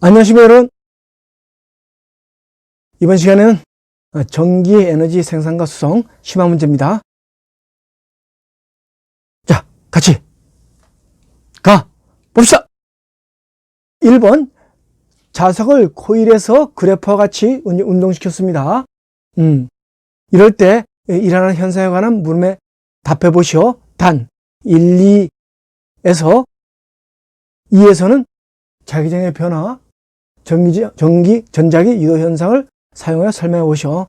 안녕하십니까 여러분. 이번 시간에는 전기 에너지 생산과 수송 심화 문제입니다. 자, 같이 가 봅시다. 1번 자석을 코일에서 그래프와 같이 운동시켰습니다. 이럴 때 일어나는 현상에 관한 물음에 답해 보시오. 단 1, 2에서 2에서는 자기장의 변화, 전자기 유도 현상을 사용하여 설명해 보시오.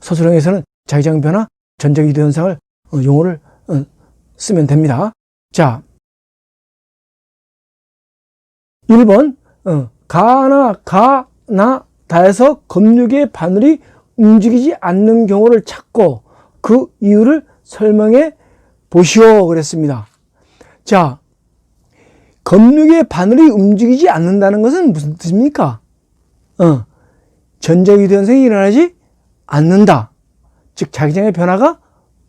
서술형에서는 자기장 변화, 전자기 유도 현상을 용어를 쓰면 됩니다. 자, 1번 가나 다에서 검유계 바늘이 움직이지 않는 경우를 찾고 그 이유를 설명해 보시오 그랬습니다. 자, 검유계 바늘이 움직이지 않는다는 것은 무슨 뜻입니까? 전자기도 현상이 일어나지 않는다. 즉 자기장의 변화가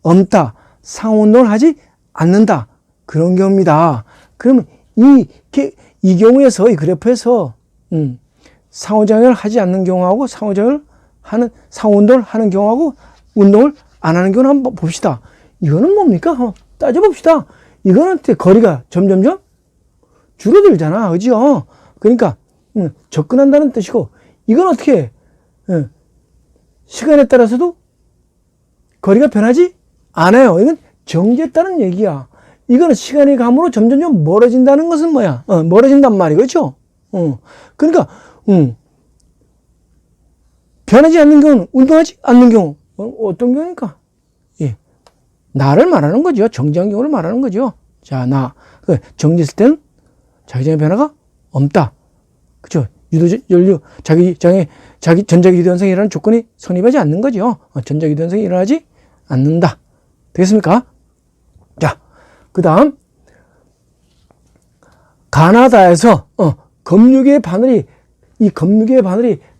없다. 상호운동을 하지 않는다. 그런 경우입니다. 그러면 이 경우에서 이 그래프에서 상호작용을 하지 않는 경우하고 상호운동을 하는 경우하고 운동을 안 하는 경우를 한번 봅시다. 이거는 뭡니까? 따져봅시다. 이거는 거리가 점점점 줄어들잖아. 그죠? 그러니까 접근한다는 뜻이고, 이건 어떻게 시간에 따라서도 거리가 변하지 않아요. 이건 정지에 따른 얘기야. 이거는 시간이 감으로 점점점 멀어진다는 것은 뭐야? 멀어진단 말이야. 그렇죠? 그러니까 변하지 않는 경우는 운동하지 않는 경우. 어떤 경우입니까? 예. 나를 말하는 거죠. 정지한 경우를 말하는 거죠. 자, 정지했을 때는 자기장의 변화가 없다. 그죠? 자기 전자기 유도 현상이 일어나는 조건이 성립하지 않는 거죠. 전자기 유도 현상이 일어나지 않는다. 되겠습니까? 자, 그 다음, 가나다에서, 검유계 바늘이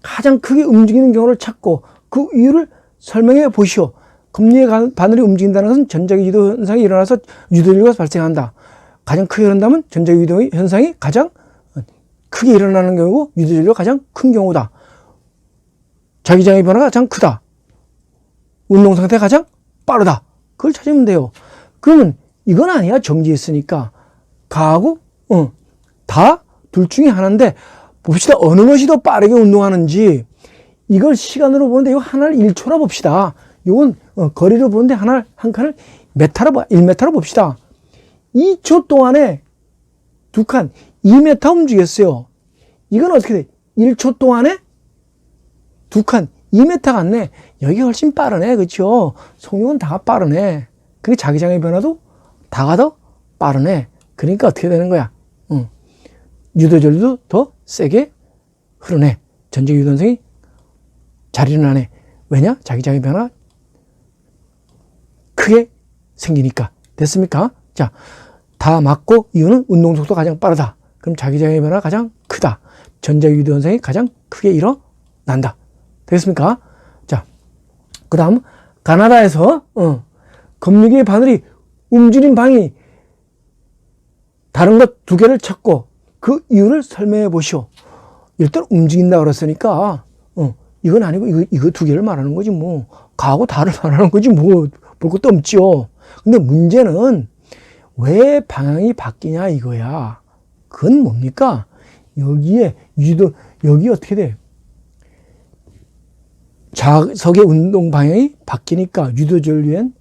가장 크게 움직이는 경우를 찾고 그 이유를 설명해 보시오. 검유계 바늘이 움직인다는 것은 전자기 유도 현상이 일어나서 유도율가 발생한다. 가장 크게 일어난다면 전자기 유도 현상이 가장 크게 일어나는 경우고 유도율가 가장 큰 경우다. 자기장의 변화가 가장 크다. 운동 상태가 가장 빠르다. 그걸 찾으면 돼요. 그러면 이건 아니야. 정지했으니까. 가하고 다 둘 중에 하나인데 봅시다. 어느 것이 더 빠르게 운동하는지. 이걸 시간으로 보는데 이거 하나를 1초라 봅시다. 이건 거리로 보는데 한 칸을 1m로 봅시다. 2초 동안에 두 칸 2m 움직였어요. 이건 어떻게 돼? 1초 동안에 두 칸 2m 갔네. 여기 훨씬 빠르네. 그렇죠? 속력은 다가 빠르네. 그리고 자기장의 변화도 다가 더 빠르네. 그러니까 어떻게 되는 거야? 유도전류도 더 세게 흐르네. 전자기 유도 현상이 잘 일어나네. 왜냐? 자기장의 변화 크게 생기니까. 됐습니까? 자, 다 맞고 이유는 운동 속도가 가장 빠르다. 그럼 자기장의 변화가 가장 크다. 전자기 유도 현상이 가장 크게 일어난다. 되겠습니까? 자, 그 다음 가나다에서 검유계 바늘이 움직이는 방이 다른 것 두 개를 찾고 그 이유를 설명해 보시오. 일단 움직인다 그랬으니까 이건 아니고 이거 두 개를 말하는 거지 뭐. 가하고 다를 말하는 거지 뭐. 볼 것도 없죠. 근데 문제는 왜 방향이 바뀌냐 이거야. 그건 뭡니까? 여기 어떻게 돼? 자석의 운동 방향이 바뀌니까 유도전류엔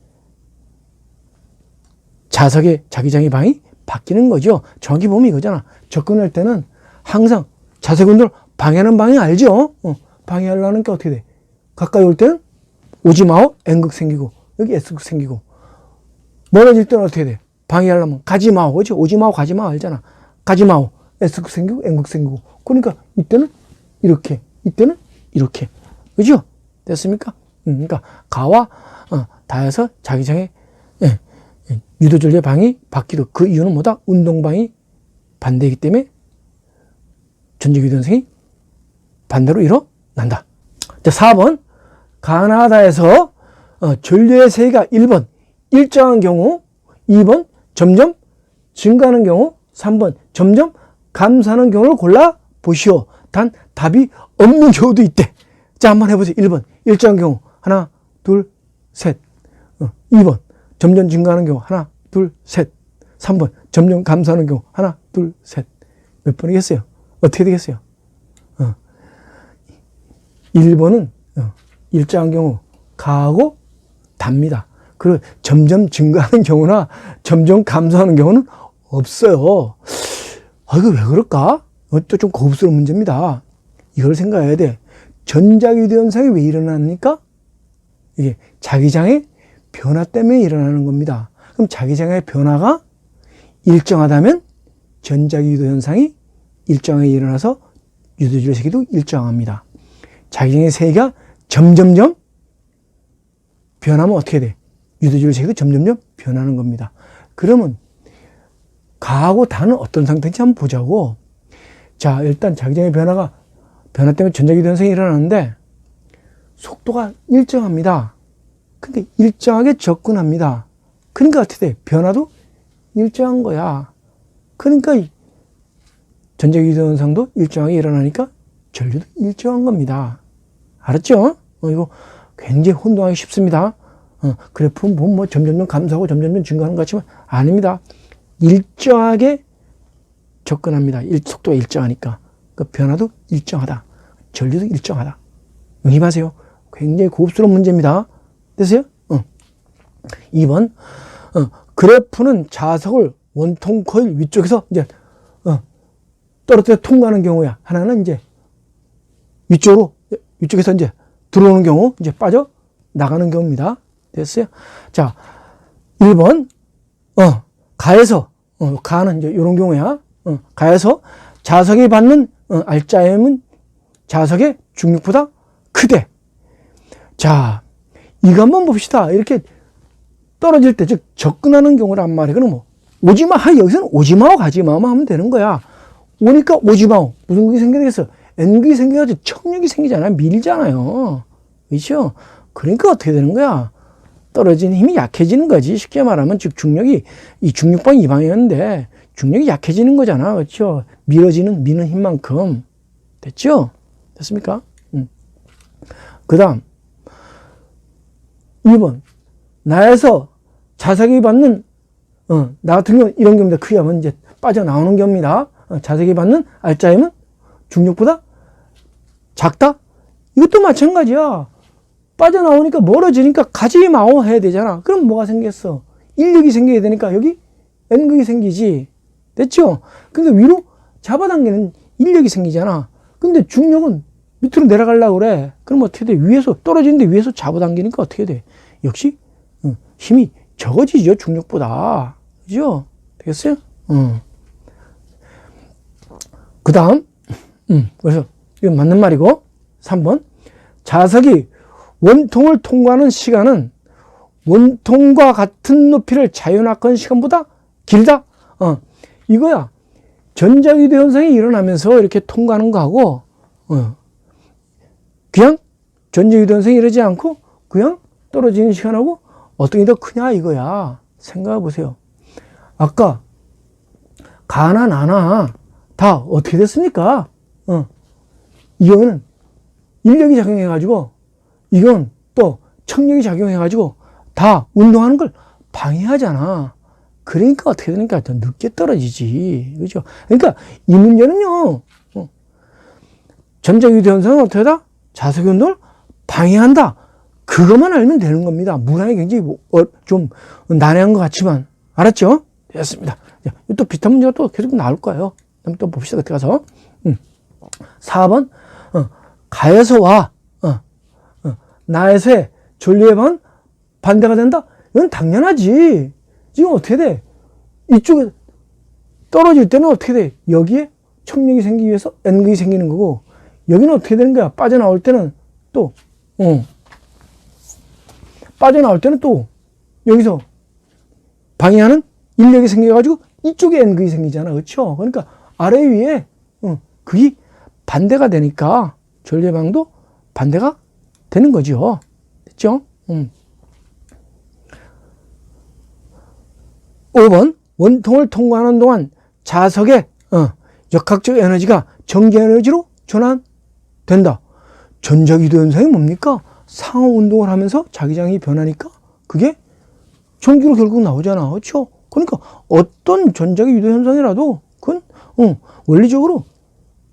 자석의 자기장의 방향이 바뀌는 거죠. 정확히 보면 이거잖아. 접근할 때는 항상 자석 운동을 방해하는 방향 알죠? 방해하려는 게 어떻게 돼? 가까이 올 때는 오지 마오 N극 생기고 여기 S극 생기고, 멀어질 때는 어떻게 돼? 방해하려면 가지 마오. 그렇죠? 오지 마오 가지 마오 알잖아. 가지 마오 S극 생기고 N극 생기고. 그러니까 이때는 이렇게, 이때는 이렇게. 그죠? 됐습니까? 그러니까 가와 다에서 자기장의 유도전류의 방이 바뀌도 그 이유는 뭐다? 운동방이 반대이기 때문에 전자기 유도 현상이 반대로 일어난다. 자, 4번 가나다에서 전류의 세기가 1번 일정한 경우, 2번 점점 증가하는 경우, 3번 점점 감소하는 경우를 골라 보시오. 단 답이 없는 경우도 있대. 자, 한번 해보세요. 1번 일정한 경우 하나 둘 셋. 2번 점점 증가하는 경우 하나 둘 셋. 3번 점점 감소하는 경우 하나 둘 셋. 몇 번이겠어요? 어떻게 되겠어요? 1번은 일정한 경우 가하고 답니다. 그리고 점점 증가하는 경우나 점점 감소하는 경우는 없어요. 이거 왜 그럴까? 또 좀 고급스러운 문제입니다. 이걸 생각해야 돼. 전자기도 현상이 왜 일어납니까? 이게 자기장의 변화 때문에 일어나는 겁니다. 그럼 자기장의 변화가 일정하다면 전자기도 현상이 일정하게 일어나서 유도질의 세기도 일정합니다. 자기장의 세기가 점점점 변하면 어떻게 돼? 유도질의 세기도 점점점 변하는 겁니다. 그러면 가하고 다는 어떤 상태인지 한번 보자고. 자, 일단 자기장의 변화 때문에 전자기도 현상이 일어나는데 속도가 일정합니다. 근데 일정하게 접근합니다. 그러니까 어떻게 돼? 변화도 일정한 거야. 그러니까 전자기도 현상도 일정하게 일어나니까 전류도 일정한 겁니다. 알았죠? 이거 굉장히 혼동하기 쉽습니다. 그래프 보면 뭐 점점점 감소하고 점점점 증가하는 것 같지만 아닙니다. 일정하게 접근합니다. 속도가 일정하니까. 그 변화도 일정하다. 전류도 일정하다. 응입하세요. 굉장히 고급스러운 문제입니다. 됐어요? 2번. 그래프는 자석을 원통 코일 위쪽에서 이제 떨어뜨려 통과하는 경우야. 하나는 이제 위쪽에서 이제 들어오는 경우, 이제 빠져 나가는 경우입니다. 됐어요? 자, 1번. 가에서, 가는 이제 이런 경우야. 가에서 자석이 받는 알짜임은 자석의 중력보다 크대. 자, 이거 한번 봅시다. 이렇게 떨어질 때, 즉, 접근하는 경우란 말이야. 그럼 뭐, 오지마. 여기서는 오지마오, 가지마오만 하면 되는 거야. 오니까 오지마오. 무슨 극이 생기겠어? N극이 생겨가지고 청력이 생기잖아요. 밀잖아요. 그렇죠? 그러니까 어떻게 되는 거야? 떨어지는 힘이 약해지는 거지. 쉽게 말하면, 즉, 중력이, 이 중력방이 이 방향인데, 중력이 약해지는 거잖아. 그렇죠? 미는 힘만큼. 됐죠? 됐습니까? 그 다음, 2번. 나에서 자석이 받는, 나 같은 경우는 이런 경우입니다. 크게 하면 이제 빠져나오는 경우입니다. 자석이 받는 알짜임은 중력보다 작다? 이것도 마찬가지야. 빠져나오니까 멀어지니까 가지 마오 해야 되잖아. 그럼 뭐가 생겼어? 인력이 생겨야 되니까 여기 N극이 생기지. 됐죠? 그러니까 위로 잡아당기는 인력이 생기잖아. 근데 중력은 밑으로 내려가려고 그래. 그럼 어떻게 돼? 위에서, 떨어지는데 위에서 잡아당기니까 어떻게 돼? 역시, 힘이 적어지죠, 중력보다. 그죠? 되겠어요? 그 다음, 그래서, 이건 맞는 말이고, 3번. 자석이 원통을 통과하는 시간은 원통과 같은 높이를 자유낙하는 시간보다 길다? 이거야. 전자기도 현상이 일어나면서 이렇게 통과하는 거하고, 그냥 전자기도 현상이 일어나지 않고, 그냥 떨어지는 시간하고 어떤 게 더 크냐 이거야. 생각해 보세요. 아까 가나 나나 다 어떻게 됐습니까? 이 경우는 인력이 작용해가지고 이건 또 청력이 작용해가지고 다 운동하는 걸 방해하잖아. 그러니까 어떻게 되니까 더 늦게 떨어지지. 그죠? 그러니까 이 문제는요, 전자기도 현상은 어떻게 하다? 자석의 운동을 방해한다. 그것만 알면 되는 겁니다. 문항이 굉장히 좀 난해한 것 같지만. 알았죠? 됐습니다. 또 비슷한 문제가 또 계속 나올 거예요. 또 봅시다. 그때 가서. 4번. 가에서 와. 나에서의 전류의 방은 반대가 된다? 이건 당연하지. 지금 어떻게 돼? 이쪽에 떨어질 때는 어떻게 돼? 여기에 청력이 생기기 위해서 N극이 생기는 거고, 여기는 어떻게 되는 거야? 빠져나올 때는 또, 빠져나올 때는 또, 여기서 방해하는 인력이 생겨가지고 이쪽에 N극이 생기잖아. 그렇죠? 그러니까 아래 위에 극이 반대가 되니까 전류의 방도 반대가 되는 거죠. 됐죠? 5번. 원통을 통과하는 동안 자석의 역학적 에너지가 전기 에너지로 전환된다. 전자기도 현상이 뭡니까? 상하 운동을 하면서 자기장이 변하니까 그게 전기로 결국 나오잖아. 그렇죠? 그러니까 어떤 전자기도 현상이라도 그건 원리적으로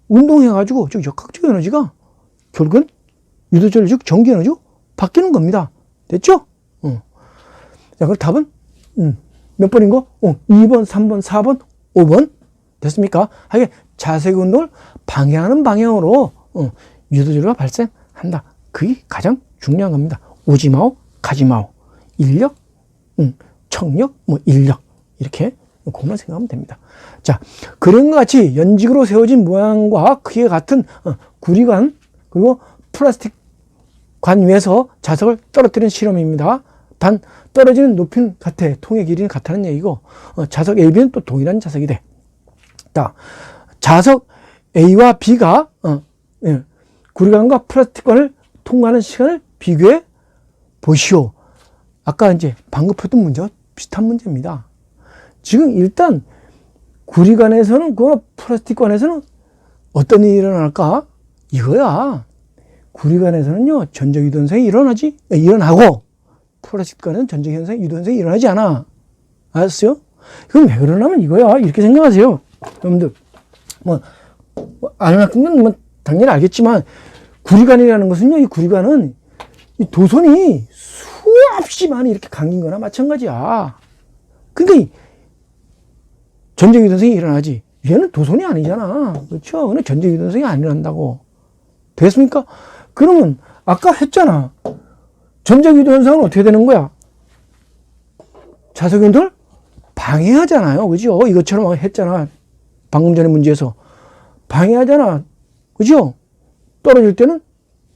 운동해가지고 즉 역학적 에너지가 결국은 유도절 즉 전기 에너지로 바뀌는 겁니다. 됐죠? 자, 그럼 답은 몇 번인 거? 2번, 3번, 4번, 5번 됐습니까? 하게 자세히 운동을 방해하는 방향으로 유도절가 발생한다. 그게 가장 중요한 겁니다. 오지마오, 가지마오. 인력, 청력, 인력. 이렇게 그것만 생각하면 됩니다. 자, 그림과 같이 연직으로 세워진 모양과 크기가 같은 구리관 그리고 플라스틱 관 위에서 자석을 떨어뜨리는 실험입니다. 단 떨어지는 높이는 같아. 통의 길이는 같다는 얘기고 자석 A, B는 또 동일한 자석이 돼. 자, 자석 A와 B가 구리관과 플라스틱관을 통과하는 시간을 비교해 보시오. 아까 이제 방금 푸던 문제와 비슷한 문제입니다. 지금 일단 구리관에서는 그 플라스틱관에서는 어떤 일이 일어날까? 이거야. 구리관에서는요 전자유도 현상이 일어나고 플라스틱관에서는 전자유도 현상이 일어나지 않아. 알았어요? 그럼 왜 그러냐면 이거야. 이렇게 생각하세요. 여러분들 알만큼은 당연히 알겠지만 구리관이라는 것은요, 이 구리관은 이 도선이 수없이 많이 이렇게 감긴 거나 마찬가지야. 그러니까 전자유도 현상이 일어나지. 얘는 도선이 아니잖아. 그렇죠? 근데 전자유도 현상이 안 일어난다고. 됐습니까? 그러면 아까 했잖아. 전자유도 현상은 어떻게 되는 거야? 자석 운동을 방해하잖아요. 그죠? 이것처럼 했잖아. 방금 전에 문제에서. 방해하잖아. 그죠? 떨어질 때는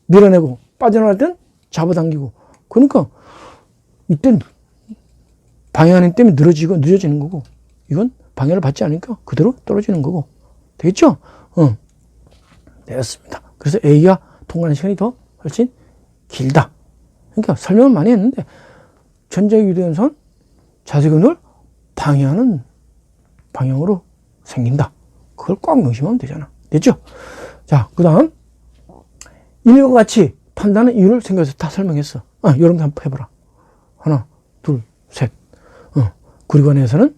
밀어내고, 빠져나갈 때는 잡아당기고. 그러니까, 이땐 방해하는 때문에 늦어지는 거고, 이건 방해를 받지 않으니까 그대로 떨어지는 거고. 되겠죠? 되었습니다. 그래서 A가 통과하는 시간이 더 훨씬 길다. 그러니까 설명을 많이 했는데, 전자유도 현상은 자석 운동을 방해하는 방향으로 생긴다. 그걸 꽉 명심하면 되잖아. 됐죠? 자, 그 다음. 이와 같이 판단의 이유를 생각해서 다 설명했어. 여러분도 한번 해보라. 하나, 둘, 셋. 구리관에서는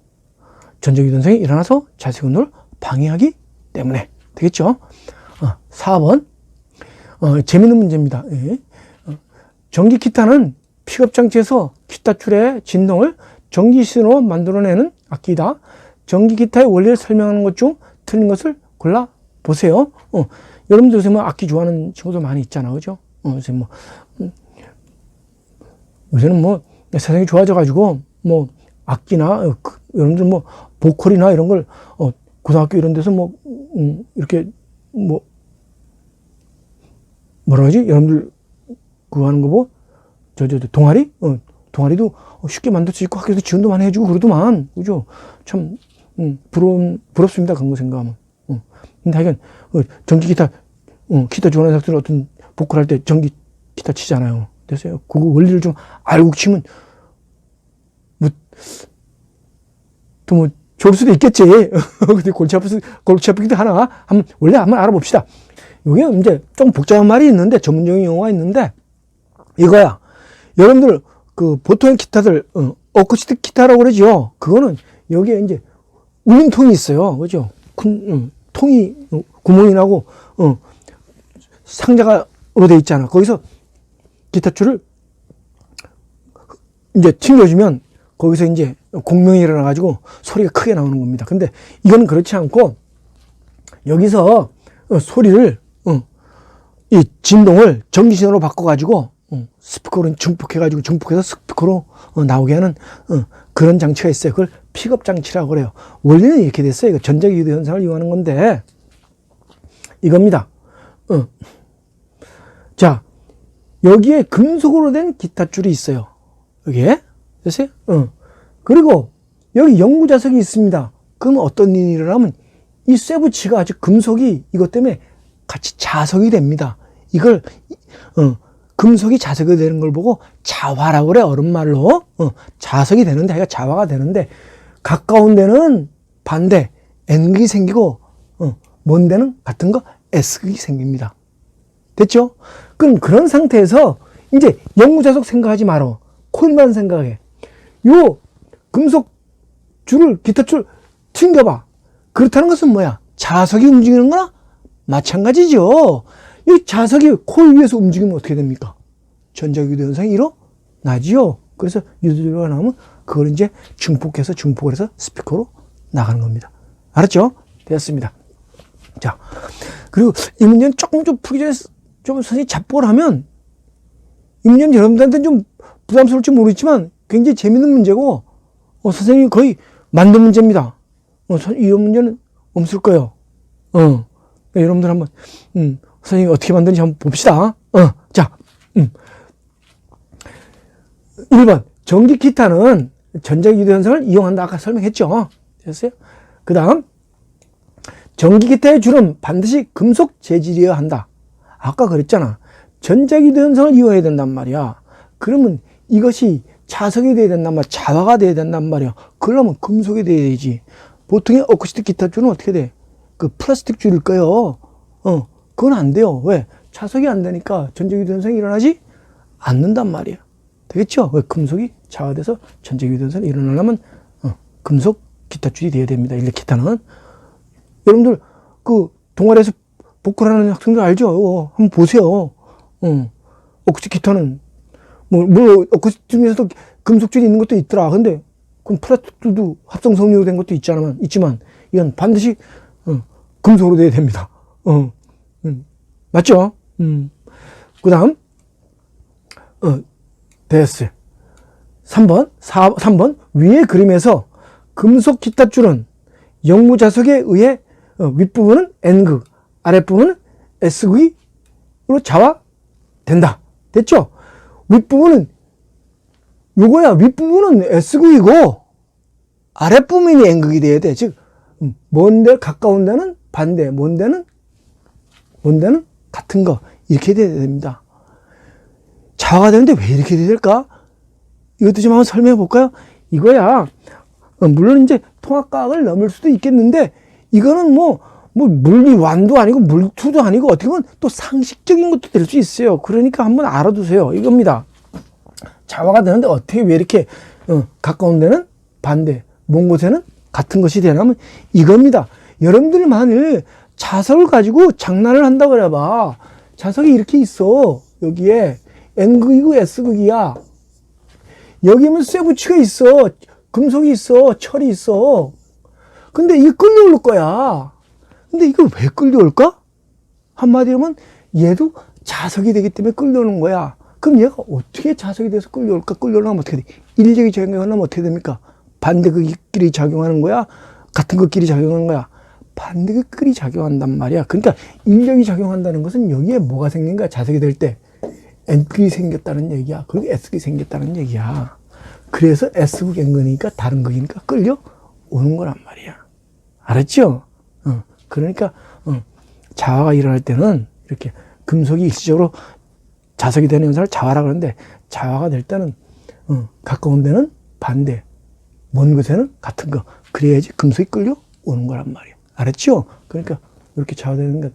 전자유도 현상이 일어나서 자석 운동을 방해하기 때문에. 되겠죠? 4번. 재밌는 문제입니다. 예. 전기 기타는 픽업 장치에서 기타 줄의 진동을 전기 신호로 만들어내는 악기이다. 전기 기타의 원리를 설명하는 것 중 틀린 것을 골라 보세요. 여러분들 요새 악기 좋아하는 친구들 많이 있잖아. 그죠? 요새는 세상이 좋아져가지고, 악기나, 여러분들 보컬이나 이런 걸, 고등학교 이런 데서 이렇게, 뭐라 하지? 여러분들 그거 하는 거 동아리? 동아리도 쉽게 만들 수 있고 학교에서 지원도 많이 해주고 그러더만. 그죠? 참, 부럽습니다. 그런 거 생각하면. 근데 하여간, 전기 기타, 기타 좋아하는 학생들 어떤 보컬 할 때 전기 기타 치잖아요. 됐어요. 그거 원리를 좀 알고 치면, 좋을 수도 있겠지. 근데 골치 아프기도 하나. 원래 한번 알아봅시다. 이게 이제 좀 복잡한 말이 있는데, 전문적인 용어가 있는데, 이거야. 여러분들, 보통의 기타들, 어쿠스틱 기타라고 그러죠. 그거는 여기에 이제 울림통이 있어요. 그죠? 통이, 구멍이 나고, 상자가로 돼 있잖아. 거기서 기타 줄을 이제 튕겨주면 거기서 이제 공명이 일어나가지고 소리가 크게 나오는 겁니다. 근데 이건 그렇지 않고 여기서 소리를, 이 진동을 전기신호로 바꿔가지고 스피커로 증폭해서 스피커로 나오게 하는 그런 장치가 있어요. 그걸 픽업 장치라고 그래요. 원리는 이렇게 됐어요. 이거 전자기도 현상을 이용하는 건데 이겁니다. 자, 여기에 금속으로 된 기타 줄이 있어요. 여기에 됐어요? 그리고 여기 영구자석이 있습니다. 그럼 어떤 일이 일어나면 이 쇠붙이가 즉 금속이 이것 때문에 같이 자석이 됩니다. 이걸 금속이 자석이 되는 걸 보고 자화라고 그래. 어른말로 자석이 되는데 얘가 자화가 되는데 가까운 데는 반대 N극이 생기고 먼 데는 같은 거 S극이 생깁니다. 됐죠? 그럼 그런 상태에서 이제 영구자석 생각하지 말어. 코일만 생각해. 요 금속 줄을, 기타 줄 튕겨봐. 그렇다는 것은 뭐야? 자석이 움직이는 거나 마찬가지죠. 이 자석이 코일 위에서 움직이면 어떻게 됩니까? 전자기도 현상이 일어나지요. 그래서 유도율가 나오면 그걸 이제 증폭해서 증폭을 해서 스피커로 나가는 겁니다. 알았죠? 됐습니다. 자, 그리고 이 문제는 조금 좀 풀기 전에 좀 선생님이 잡복을 하면 이 문제는 여러분들한테는 좀 부담스러울지 모르겠지만 굉장히 재밌는 문제고 선생님이 거의 만든 문제입니다. 이런 문제는 없을 거예요. 여러분들 한번 선생님이 어떻게 만드는지 한번 봅시다. 자, 1번 전기 기타는 전자기도 현상을 이용한다. 아까 설명했죠. 됐어요? 그 다음 전기 기타의 줄은 반드시 금속 재질이어야 한다. 아까 그랬잖아. 전자기도 현상을 이용해야 된단 말이야. 그러면 이것이 자석이 돼야 된단 말이야. 자화가 돼야 된단 말이야. 그러면 금속이 돼야 되지. 보통의 어쿠스틱 기타 줄은 어떻게 돼? 그 플라스틱 줄일 거예요. 그건 안 돼요. 왜? 자석이 안 되니까 전자기도 현상이 일어나지 않는단 말이야. 되겠죠? 왜? 금속이 자화돼서 전자기도 현상이 일어나려면 금속 기타 줄이 돼야 됩니다. 일렉 기타는. 여러분들 그 동아리에서 보컬하는 학생들 알죠? 한번 보세요. 어쿠스틱 기타는 뭐 어쿠스틱 중에서도 금속줄이 있는 것도 있더라. 근데 그럼 플라스틱도 합성 섬유로 된 것도 있지만 이건 반드시 금속으로 돼야 됩니다. 맞죠? 그 다음 됐어요. 3번 위의 그림에서 금속 기타 줄은 영무자석에 의해 윗부분은 N극, 아랫부분은 S극으로 자화된다. 됐죠? 윗부분은 요거야. 윗부분은 S극이고 아랫부분이 N극이 돼야 돼. 즉 먼 데 가까운 데는 반대, 먼 데는 같은 거 이렇게 돼야 됩니다. 자화가 되는데 왜 이렇게 돼야 될까? 이것도 좀 한번 설명해 볼까요? 이거야. 물론 이제 통합과학을 넘을 수도 있겠는데 이거는 뭐 물리완도 아니고 물투도 아니고 어떻게 보면 또 상식적인 것도 될 수 있어요. 그러니까 한번 알아두세요. 이겁니다. 자화가 되는데 어떻게 왜 이렇게 가까운 데는 반대, 먼 곳에는 같은 것이 되냐면 이겁니다. 여러분들이 만일 자석을 가지고 장난을 한다 그래봐. 자석이 이렇게 있어. 여기에 N극이고 S극이야. 여기면 쇠붙이가 있어. 금속이 있어. 철이 있어. 근데 이게 끌려올 거야. 근데 이걸 왜 끌려올까? 한마디로 하면 얘도 자석이 되기 때문에 끌려오는 거야. 그럼 얘가 어떻게 자석이 돼서 끌려올까? 끌려오려면 어떻게 돼? 인력이 작용하려면 어떻게 됩니까? 반대극끼리 작용하는 거야? 같은 극끼리 작용하는 거야? 반대극끼리 작용한단 말이야. 그러니까 인력이 작용한다는 것은 여기에 뭐가 생긴 거야? 자석이 될 때 N극이 생겼다는 얘기야. 그리고 S극이 생겼다는 얘기야. 그래서 S극 N극이니까 다른 극이니까 끌려오는 거란 말이야. 알았죠? 그러니까 자화가 일어날 때는 이렇게 금속이 일시적으로 자석이 되는 현상을 자화라고 하는데 자화가 될 때는 가까운 데는 반대, 먼 곳에는 같은 거. 그래야지 금속이 끌려오는 거란 말이야. 알았죠? 그러니까 이렇게 자화되는 것,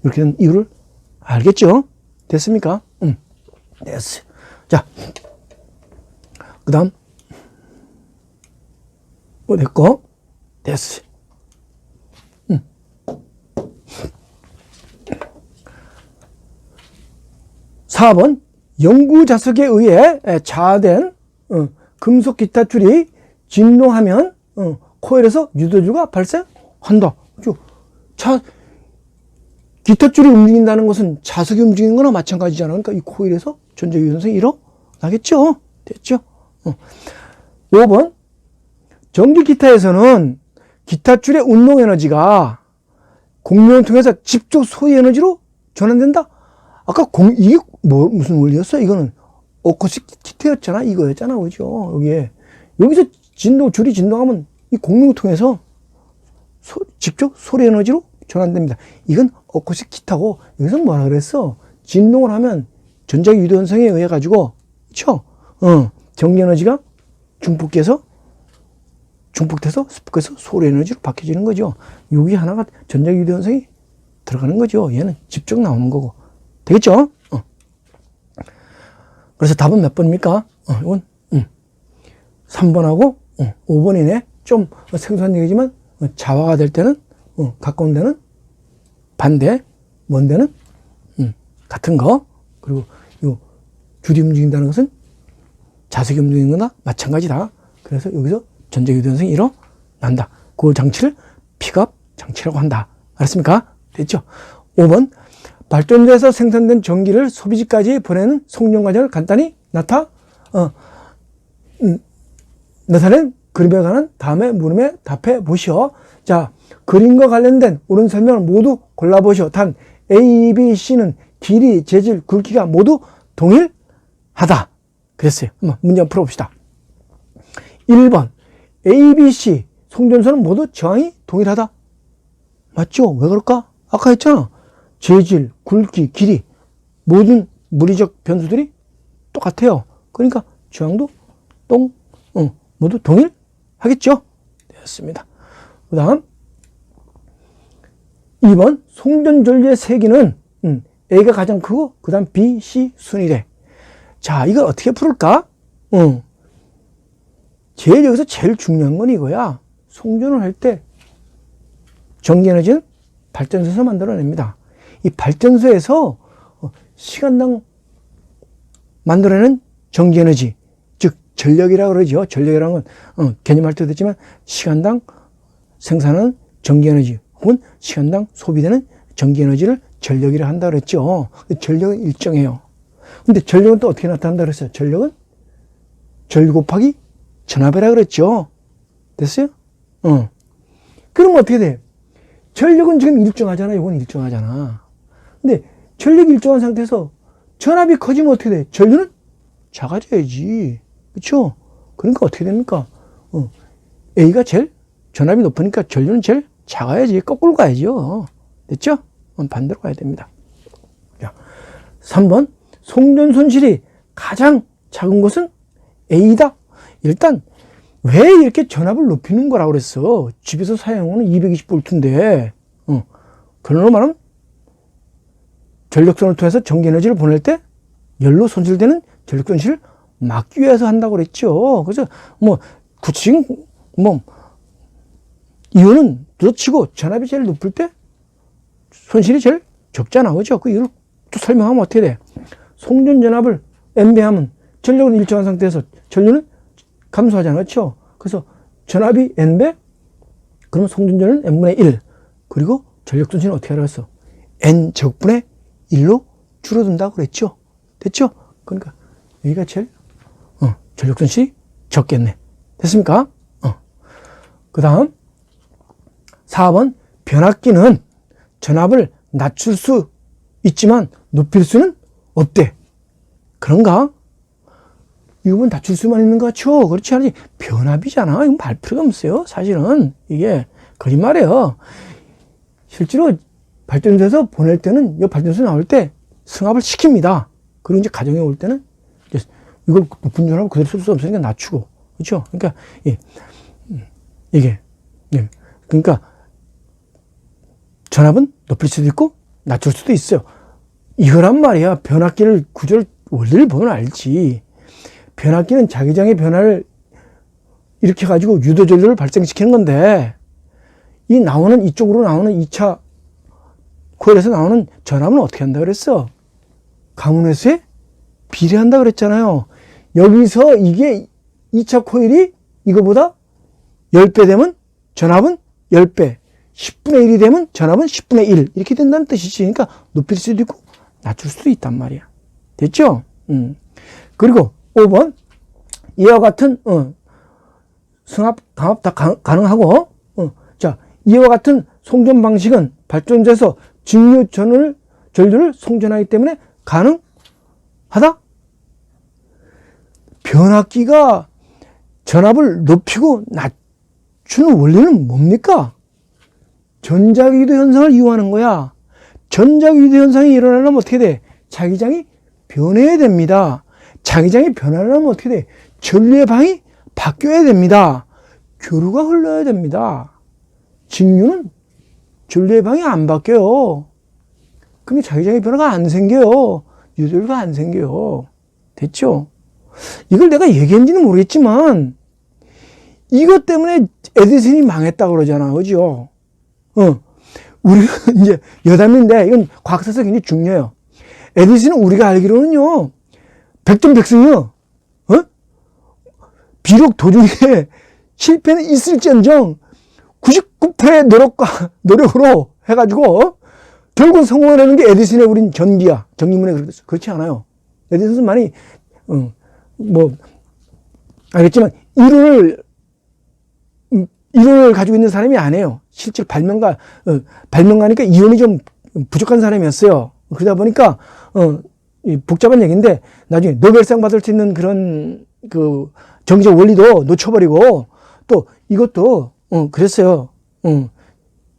이렇게 된 이유를 알겠죠? 됐습니까? 됐어요. 자, 그 다음 됐고 됐어요. 4번 영구자석에 의해 자화된 금속 기타 줄이 진동하면 코일에서 유도주가 발생한다. 기타 줄이 움직인다는 것은 자석이 움직이는 거나 마찬가지잖아. 그러니까 이 코일에서 전자기도 현상이 일어나겠죠. 됐죠? 5번 전기 기타에서는 기타 줄의 운동 에너지가 공명을 통해서 직접 소위 에너지로 전환된다. 아까 이게 무슨 원리였어? 이거는 어쿠스틱 기타였잖아. 이거였잖아. 그죠? 여기서 줄이 진동하면 이 공명을 통해서 직접 소리 에너지로 전환됩니다. 이건 어쿠스틱 기타고, 여기서 뭐라 그랬어? 진동을 하면 전자기 유도 현상에 의해 가지고, 그쵸? 전기 에너지가 중폭기에서 중폭돼서 스포크에서 소리 에너지로 바뀌어지는 거죠. 여기 하나가 전자기 유도 현상이 들어가는 거죠. 얘는 직접 나오는 거고. 되겠죠? 그래서 답은 몇 번입니까? 이건 3번하고 5번이네. 좀 생소한 얘기지만 자화가 될 때는 가까운 데는 반대, 먼 데는 같은 거. 그리고 요 줄이 움직인다는 것은 자석이 움직이는 거나 마찬가지다. 그래서 여기서 전자유도 현상이 일어난다. 그 장치를 픽업 장치라고 한다. 알았습니까? 됐죠? 5번 발전소에서 생산된 전기를 소비지까지 보내는 송전 과정을 간단히 나타낸 그림에 관한 다음에 물음에 답해 보시오. 자, 그림과 관련된 옳은 설명을 모두 골라보시오. 단 A, B, C는 길이, 재질, 굵기가 모두 동일하다. 그랬어요. 한번 문제 한번 풀어봅시다. 1번 A, B, C 송전소는 모두 저항이 동일하다. 맞죠? 왜 그럴까? 아까 했잖아. 재질, 굵기, 길이 모든 물리적 변수들이 똑같아요. 그러니까 저항도 모두 동일하겠죠? 됐습니다. 그 다음 2번 송전전류의 세기는 A가 가장 크고 그 다음 B, C 순이래. 자, 이걸 어떻게 풀을까? 여기서 제일 중요한 건 이거야. 송전을 할 때 전기에너지는 발전소에서 만들어냅니다. 이 발전소에서 시간당 만들어내는 전기에너지, 즉 전력이라고 그러죠. 전력이라는 건 개념할 때도 있지만 시간당 생산하는 전기에너지 혹은 시간당 소비되는 전기에너지를 전력이라 한다 그랬죠. 전력은 일정해요. 근데 전력은 또 어떻게 나타난다 그랬어요? 전력은 전류 곱하기 전압이라 그랬죠. 됐어요? 그럼 어떻게 돼? 전력은 지금 일정하잖아. 이건 일정하잖아. 근데 전력이 일정한 상태에서 전압이 커지면 어떻게 돼? 전류는 작아져야지. 그렇죠? 그러니까 어떻게 됩니까? A가 제일 전압이 높으니까 전류는 제일 작아야지. 거꾸로 가야죠. 됐죠? 반대로 가야 됩니다. 자, 3번 송전 손실이 가장 작은 곳은 A다. 일단 왜 이렇게 전압을 높이는 거라고 그랬어? 집에서 사용하는 220V인데 그런 말하면 전력선을 통해서 전기에너지를 보낼 때 열로 손실되는 전력 손실을 막기 위해서 한다고 그랬죠. 그래서 구체적인 이유는 그렇치고 전압이 제일 높을 때 손실이 제일 적잖아. 그죠? 그 이유를 또 설명하면 어떻게 돼? 송전 전압을 N배하면 전력은 일정한 상태에서 전류는 감소하잖아. 그렇죠? 그래서 전압이 N배, 그러면 송전전은 N분의 1. 그리고 전력 손실은 어떻게 하라고 했어? N 제곱분의 1로 줄어든다고 그랬죠? 됐죠? 그러니까 여기가 제일 전력 손실이 적겠네. 됐습니까? 그 다음 4번 변압기는 전압을 낮출 수 있지만 높일 수는 없대. 그런가? 이 부분 낮출 수만 있는 거 같죠? 그렇지 않지? 변압이잖아. 이건 말 필요가 없어요. 사실은 이게 거짓말이에요. 실제로 발전소에서 보낼 때는 이 발전소 나올 때 승합을 시킵니다. 그리고 이제 가정에 올 때는 이걸 높은 전압을 그대로 쓸 수 없으니까 낮추고. 그렇죠? 그러니까 이게 그러니까 전압은 높일 수도 있고 낮출 수도 있어요. 이거란 말이야. 변압기를 구조를 원리를 보면 알지. 변압기는 자기장의 변화를 일으켜가지고 유도전류를 발생시키는 건데, 이쪽으로 나오는 2차 코일에서 나오는 전압은 어떻게 한다 그랬어? 가문회수에 비례한다 그랬잖아요. 여기서 이게 2차 코일이 이거보다 10배 되면 전압은 10배, 10분의 1이 되면 전압은 10분의 1 이렇게 된다는 뜻이지. 그러니까 높일 수도 있고 낮출 수도 있단 말이야. 됐죠? 그리고 5번 이와 같은 승합, 강압 다 가능하고 자, 이와 같은 송전 방식은 발전소에서 직류 전류를 송전하기 때문에 가능하다? 변압기가 전압을 높이고 낮추는 원리는 뭡니까? 전자기도 현상을 이용하는 거야. 전자기도 현상이 일어나려면 어떻게 돼? 자기장이 변해야 됩니다. 자기장이 변하려면 어떻게 돼? 전류의 방이 바뀌어야 됩니다. 교류가 흘러야 됩니다. 직류는 전류의 방이 안 바뀌어요. 그러면 자기장의 변화가 안 생겨요. 유도율가 안 생겨요. 됐죠? 이걸 내가 얘기했는지는 모르겠지만 이것 때문에 에디슨이 망했다 그러잖아. 그죠? 우리가 이제 여담인데 이건 과학사에서 굉장히 중요해요. 에디슨은 우리가 알기로는요, 백전백승이요. 비록 도중에 실패는 있을지언정 99%의 노력으로 해가지고 결국 성공을 하는 게 에디슨의 우린 전기야. 전기문에 그렇게 됐어. 그렇지 않아요. 에디슨은 많이 알겠지만 이론을 가지고 있는 사람이 아니에요. 실제로 발명가니까 이론이 좀 부족한 사람이었어요. 그러다 보니까 복잡한 얘기인데 나중에 노벨상 받을 수 있는 그런 그 정기적 원리도 놓쳐버리고 또 이것도 그랬어요.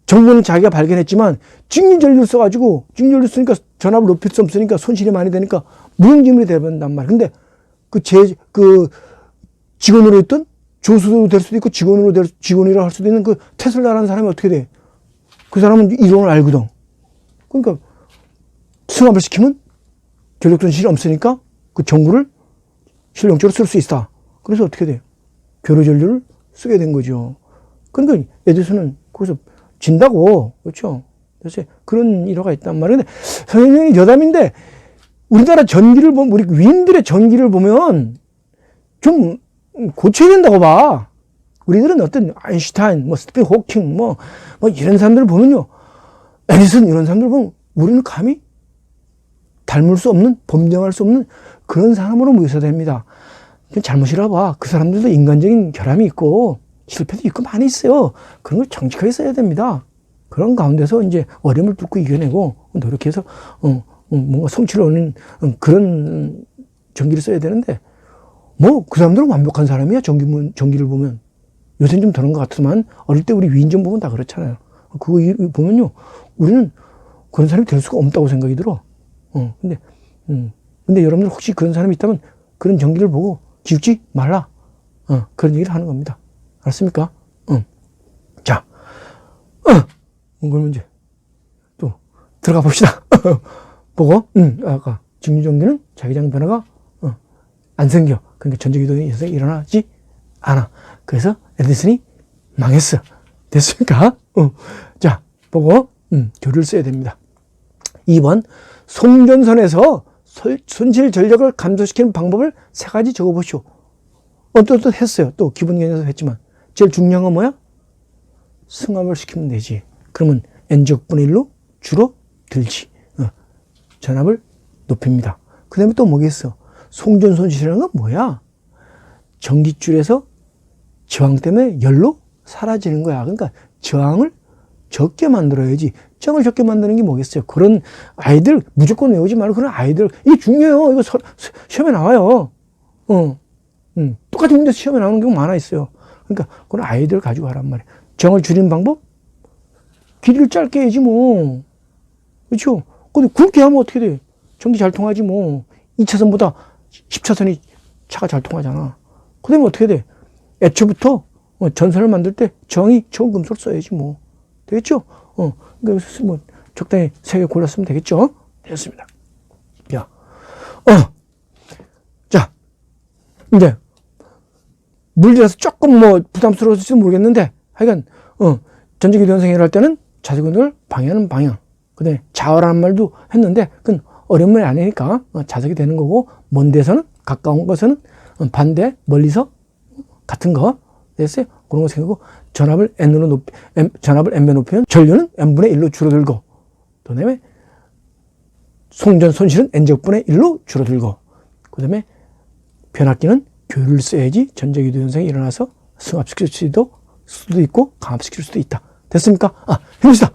정보는 자기가 발견했지만 직류전류를 써가지고 직류전류 쓰니까 전압을 높일 수 없으니까 손실이 많이 되니까 무용지물이 되버린단 말이야. 근데 그 직원으로 있던 조수도 될 수도 있고 직원이라 할 수도 있는 그 테슬라라는 사람이 어떻게 돼? 그 사람은 이론을 알거든. 그러니까 승합을 시키면 전력 손실이 없으니까 그 전구를 실용적으로 쓸 수 있다. 그래서 어떻게 돼? 교류 전류를 쓰게 된 거죠. 그러니까 에디슨은 거기서 진다고. 그렇죠? 그래서 그런 일화가 있단 말이에요. 근데 선생님이 여담인데 우리나라 전기를 보면, 우리 위인들의 전기를 보면 좀 고쳐야 된다고 봐. 우리들은 어떤 아인슈타인, 스티븐 호킹, 이런 사람들을 보면요. 에디슨 이런 사람들을 보면 우리는 감히 닮을 수 없는, 범정할 수 없는 그런 사람으로 묘사됩니다. 잘못이라 봐. 그 사람들도 인간적인 결함이 있고 실패도 있고 많이 있어요. 그런 걸 정직하게 써야 됩니다. 그런 가운데서 이제 어려움을 뚫고 이겨내고 노력해서 뭔가 성취를 얻는 그런 전기를 써야 되는데 그 사람들은 완벽한 사람이야. 전기를 보면 요새는 좀 그런 것 같지만 어릴 때 우리 위인전 보면 다 그렇잖아요. 그거 보면요 우리는 그런 사람이 될 수가 없다고 생각이 들어. 근데 여러분들 혹시 그런 사람이 있다면 그런 전기를 보고 지우지 말라. 그런 얘기를 하는 겁니다. 알았습니까? 자, 그러면 이제 또 들어가 봅시다. 보고, 아까 직류전기는 자기장 변화가 안 생겨. 그러니까 전적 이동이 일어나지 않아. 그래서 에디슨이 망했어. 됐습니까? 자, 보고, 교류를 써야 됩니다. 2번, 송전선에서 손실 전력을 감소시키는 방법을 3가지 적어보시오. 또 했어요. 또 기본 개념에서 했지만. 제일 중요한 건 뭐야? 승합을 시키면 되지. 그러면 n제곱분의 1로 줄어들지. 전압을 높입니다. 그 다음에 또 뭐겠어? 송전 손실이라는 건 뭐야? 전기줄에서 저항 때문에 열로 사라지는 거야. 그러니까 저항을 적게 만들어야지. 저항을 적게 만드는 게 뭐겠어요? 그런 아이들 무조건 외우지 말고 그런 아이들 이게 중요해요. 이거 시험에 나와요. 똑같은 문제 시험에 나오는 경우 많아 있어요. 그러니까 그런 아이들 가지고 하란 말이에요. 저항을 줄이는 방법? 길이를 짧게 해야지 뭐. 그렇죠? 근데 굵게 하면 어떻게 돼? 전기 잘 통하지 뭐. 2차선보다 10차선이 차가 잘 통하잖아. 그 다음에 어떻게 돼? 애초부터 전선을 만들 때 저항이 좋은 금속을 써야지 뭐. 되겠죠? 그래서 뭐 적당히 3개 골랐으면 되겠죠? 됐습니다. 야, 자, 이제 물리라서 조금 부담스러울지도 모르겠는데 하여간 전적 이동 현상을 할 때는 자석 운동을 방해하는 방향. 그 다음에 자화라는 말도 했는데 그건 어려운 말이 아니니까 자석이 되는 거고 먼 데서는 가까운 것은 반대 멀리서 같은 거 됐어요? 그런 거 생각하고 전압을 n배 높이면 전류는 n분의 1로 줄어들고 그 다음에 송전 손실은 n제곱분의 1로 줄어들고 그 다음에 변압기는 교류를 써야지 전적 이동 현상이 일어나서 승합시킬 수도 있고 강압시킬 수도 있다. 됐습니까? 해봅시다.